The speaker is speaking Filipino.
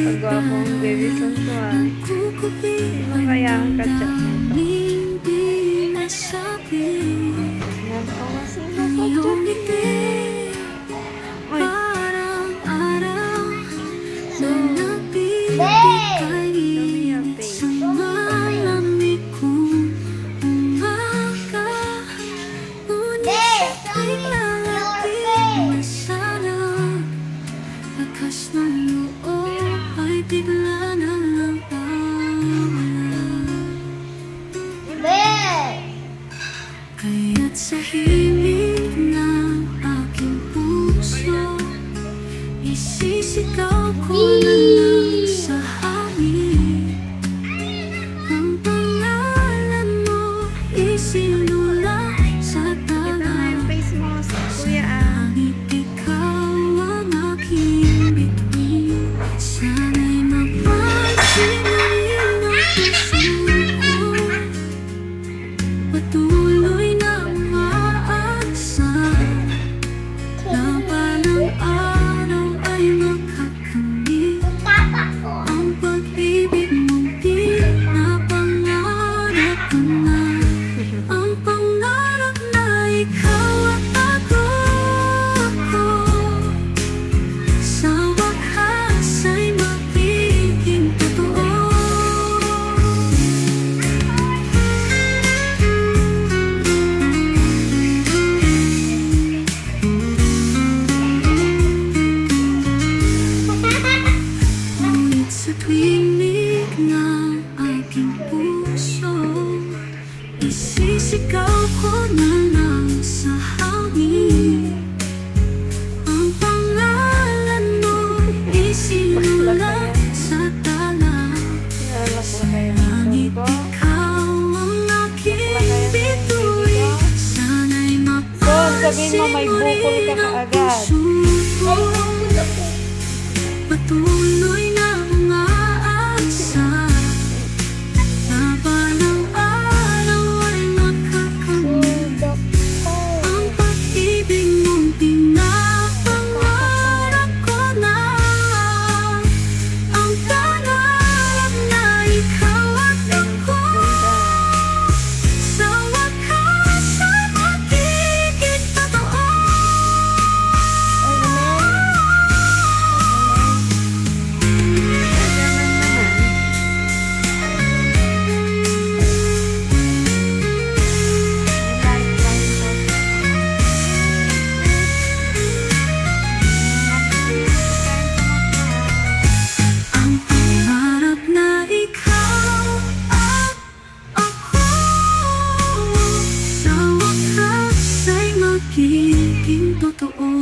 Pagwapong baby son to ah. Sino kaya ang katsa nito? Yan po nga sino katsa nito. Uy. So, kaya't sa himig ng aking puso, isisigaw ko na lang sa hangin. Ang pangalan mo isinulat sa ito na tala. yung face mo, kuya ah. Ngunit ikaw ang aking bituin. Sana'y mapansin mo rin ang puso ko. Patuloy na umaasa na balang araw ay makakamit ang pag-ibig mong di napangarap ko na. Ang pangarap na ikaw at ako sa wakas ay magiging totoo. Ngunit sa klinik ng aking puso, isisigaw ko na lang sa hangin. Ang pangalan mo isinulat sa tala. Nalak na kayo Ngunit nito po. ikaw ang aking bituin. Sana'y sabihin mo, may mapansin mo bukol ka rin ang kaagad. puso ko. Patuloy na umaasa na balang araw ay makakamit ang pag-ibig mong pinapangarap ko na. Ang pangarap na ikaw at ako sa wakas ay magiging totoo. Ang pangarap na ikaw at ako sa wakas ay magiging totoo.